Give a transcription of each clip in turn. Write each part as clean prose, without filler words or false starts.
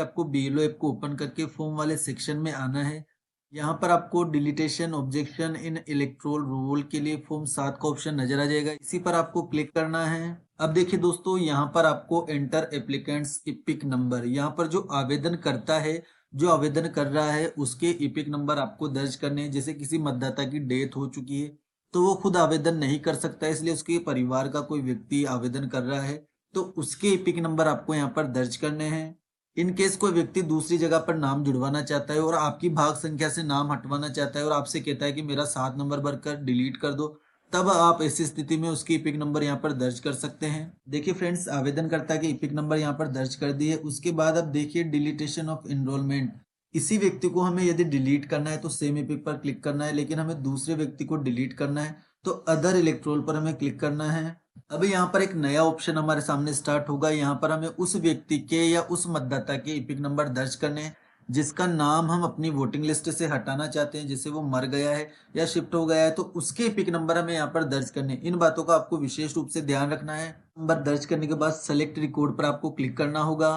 आपको BLO app को open करके फॉर्म वाले सेक्शन में आना है। यहाँ पर आपको डिलीटेशन ऑब्जेक्शन इन इलेक्टोरल रोल के लिए फॉर्म 7 का ऑप्शन नजर आ जाएगा, इसी पर आपको क्लिक करना है। अब देखिए दोस्तों, यहाँ पर आपको एंटर एप्लीकेंट्स इपिक नंबर, यहाँ पर जो आवेदन करता है, जो आवेदन कर रहा है उसके इपिक नंबर आपको दर्ज करने हैं। जैसे किसी मतदाता की डेथ हो चुकी है तो वो खुद आवेदन नहीं कर सकता, इसलिए उसके परिवार का कोई व्यक्ति आवेदन कर रहा है तो उसके इपिक नंबर आपको यहाँ पर दर्ज करने हैं। इन केस कोई व्यक्ति दूसरी जगह पर नाम जुड़वाना चाहता है और आपकी भाग संख्या से नाम हटवाना चाहता है और आपसे कहता है कि मेरा 7 नंबर भरकर डिलीट कर दो, तब आप ऐसी स्थिति में उसकी इपिक नंबर यहाँ पर दर्ज कर सकते हैं। देखिए फ्रेंड्स, आवेदनकर्ता के इपिक नंबर यहाँ पर दर्ज कर दिए। उसके बाद अब देखिए डिलीटेशन ऑफ एनरोलमेंट, इसी व्यक्ति को हमें यदि डिलीट करना है तो सेम एपिक पर क्लिक करना है, लेकिन हमें दूसरे व्यक्ति को डिलीट करना है तो अदर इलेक्ट्रोल पर हमें क्लिक करना है। अब यहाँ पर एक नया ऑप्शन हमारे सामने स्टार्ट होगा। यहाँ पर हमें उस व्यक्ति के या उस मतदाता के इपिक नंबर दर्ज करने हैं जिसका नाम हम अपनी वोटिंग लिस्ट से हटाना चाहते हैं, जैसे वो मर गया है या शिफ्ट हो गया है तो उसके इपिक नंबर हमें यहाँ पर दर्ज करने हैं। इन बातों का आपको विशेष रूप से ध्यान रखना है। नंबर दर्ज करने के बाद सेलेक्ट रिकॉर्ड पर आपको क्लिक करना होगा।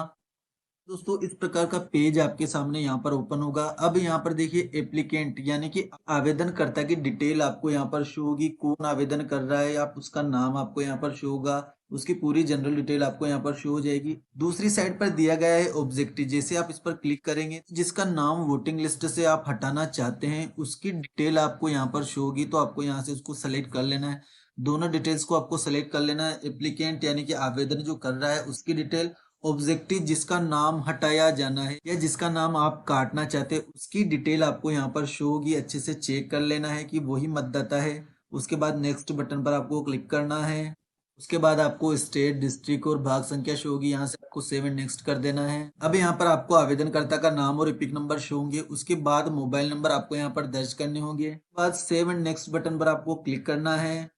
दोस्तों, इस प्रकार का पेज आपके सामने यहाँ पर ओपन होगा। अब यहाँ पर देखिए एप्लीकेंट यानी कि आवेदनकर्ता की डिटेल आपको यहाँ पर शो होगी। कौन आवेदन कर रहा है, आप उसका नाम आपको यहाँ पर शो होगा, उसकी पूरी जनरल डिटेल आपको यहाँ पर शो हो जाएगी। दूसरी साइड पर दिया गया है ऑब्जेक्टिव, जैसे आप इस पर क्लिक करेंगे जिसका नाम वोटिंग लिस्ट से आप हटाना चाहते हैं उसकी डिटेल आपको यहाँ पर शो होगी, तो आपको यहाँ से उसको सेलेक्ट कर लेना है। दोनों डिटेल्स को आपको सेलेक्ट कर लेना है। एप्लीकेंट यानी कि आवेदन जो कर रहा है उसकी डिटेल, ऑब्जेक्टिव जिसका नाम हटाया जाना है या जिसका नाम आप काटना चाहते हैं उसकी डिटेल आपको यहाँ पर शो होगी। अच्छे से चेक कर लेना है कि वही मतदाता है। उसके बाद नेक्स्ट बटन पर आपको क्लिक करना है। उसके बाद आपको स्टेट, डिस्ट्रिक्ट और भाग संख्या शो होगी, यहाँ से आपको सेव एंड नेक्स्ट कर देना है। अब यहाँ पर आपको आवेदनकर्ता का नाम और इपिक नंबर शो होंगे। उसके बाद मोबाइल नंबर आपको यहाँ पर दर्ज करने होंगे। बाद सेव एंड नेक्स्ट बटन पर आपको क्लिक करना है।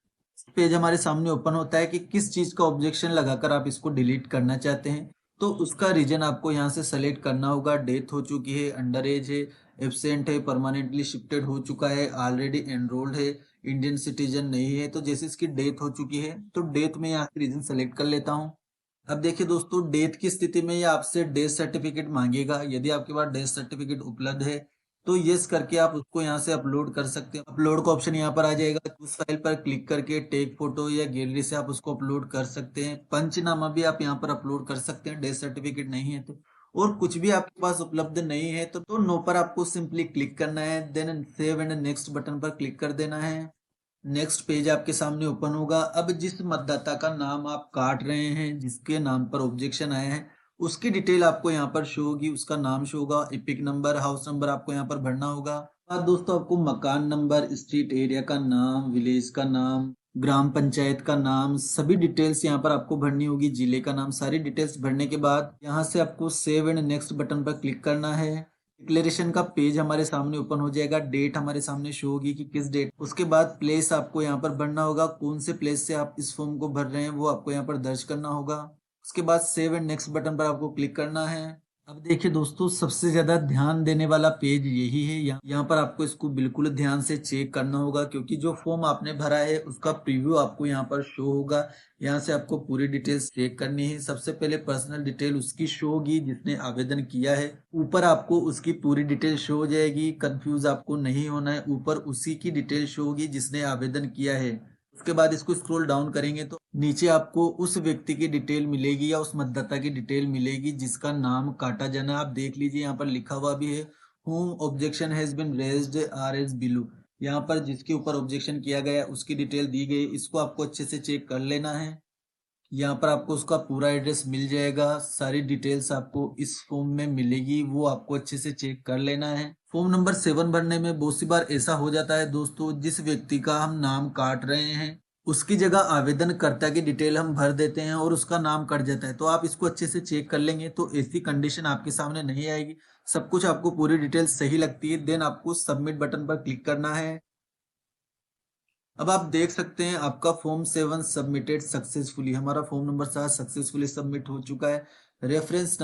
पेज हमारे सामने ओपन होता है कि किस चीज का ऑब्जेक्शन लगाकर आप इसको डिलीट करना चाहते हैं, तो उसका रीजन आपको यहाँ से सेलेक्ट करना होगा। डेथ हो चुकी है, अंडर एज है, एब्सेंट है, परमानेंटली शिफ्टेड हो चुका है, ऑलरेडी एनरोल्ड है, इंडियन सिटीजन नहीं है। तो जैसे इसकी डेथ हो चुकी है तो डेथ में यहाँ रीजन सेलेक्ट कर लेता हूँ। अब देखिए दोस्तों, डेथ की स्थिति में ये आपसे डेथ सर्टिफिकेट मांगेगा। यदि आपके पास डेथ सर्टिफिकेट उपलब्ध है तो यस करके आप उसको यहाँ से अपलोड कर सकते हैं। अपलोड का ऑप्शन यहाँ पर आ जाएगा। उस फाइल पर क्लिक करके टेक फोटो या गैलरी से आप उसको अपलोड कर सकते हैं। पंचनामा भी आप यहाँ पर अपलोड कर सकते हैं, डेथ सर्टिफिकेट नहीं है तो। और कुछ भी आपके पास उपलब्ध नहीं है तो नो पर आपको सिंपली क्लिक करना है, then save and next button पर क्लिक कर देना है। नेक्स्ट पेज आपके सामने ओपन होगा। अब जिस मतदाता का नाम आप काट रहे हैं, जिसके नाम पर ऑब्जेक्शन आया है, उसकी डिटेल आपको यहाँ पर शो होगी। उसका नाम शो होगा, इपिक नंबर, हाउस नंबर आपको यहाँ पर भरना होगा। बाद दोस्तों आपको मकान नंबर, स्ट्रीट एरिया का नाम, विलेज का नाम, ग्राम पंचायत का नाम, सभी डिटेल्स यहाँ पर आपको भरनी होगी। जिले का नाम, सारी डिटेल्स भरने के बाद यहाँ से आपको सेव एंड नेक्स्ट बटन पर क्लिक करना है। डिक्लेरेशन का पेज हमारे सामने ओपन हो जाएगा। डेट हमारे सामने शो होगी कि किस डेट। उसके बाद प्लेस आपको यहाँ पर भरना होगा। कौन से प्लेस से आप इस फॉर्म को भर रहे हैं वो आपको यहाँ पर दर्ज करना होगा। उसके बाद सेव एंड नेक्स्ट बटन पर आपको क्लिक करना है। अब देखिए दोस्तों, सबसे ज्यादा ध्यान देने वाला पेज यही है। यहाँ पर आपको इसको बिल्कुल ध्यान से चेक करना होगा, क्योंकि जो फॉर्म आपने भरा है उसका प्रीव्यू आपको यहाँ पर शो होगा। यहाँ से आपको पूरी डिटेल्स चेक करनी है। सबसे पहले पर्सनल डिटेल उसकी शो होगी जिसने आवेदन किया है। ऊपर आपको उसकी पूरी डिटेल शो हो जाएगी। कंफ्यूज आपको नहीं होना है, ऊपर उसी की डिटेल शो होगी जिसने आवेदन किया है। उसके बाद इसको स्क्रॉल डाउन करेंगे तो नीचे आपको उस व्यक्ति की डिटेल मिलेगी या उस मतदाता की डिटेल मिलेगी जिसका नाम काटा जाना। आप देख लीजिए, यहाँ पर लिखा हुआ भी है, home objection has been raised are as below. यहाँ पर जिसके ऊपर ऑब्जेक्शन किया गया उसकी डिटेल दी गई। इसको आपको अच्छे से चेक कर लेना है। यहाँ पर आपको उसका पूरा एड्रेस मिल जाएगा। सारी डिटेल्स आपको इस फॉर्म में मिलेगी, वो आपको अच्छे से चेक कर लेना है। फॉर्म नंबर 7 भरने में बहुत सी बार ऐसा हो जाता है दोस्तों, जिस व्यक्ति का हम नाम काट रहे हैं उसकी जगह आवेदनकर्ता की डिटेल हम भर देते हैं और उसका नाम कट जाता है। तो आप इसको अच्छे से चेक कर लेंगे तो ऐसी कंडीशन आपके सामने नहीं आएगी। सब कुछ आपको पूरी डिटेल सही लगती है, देन आपको सबमिट बटन पर क्लिक करना है। अब आप देख सकते हैं आपका फॉर्म 7 सबमिटेड सक्सेसफुली। हमारा फॉर्म नंबर 7 सक्सेसफुली सबमिट हो चुका है। रेफरेंस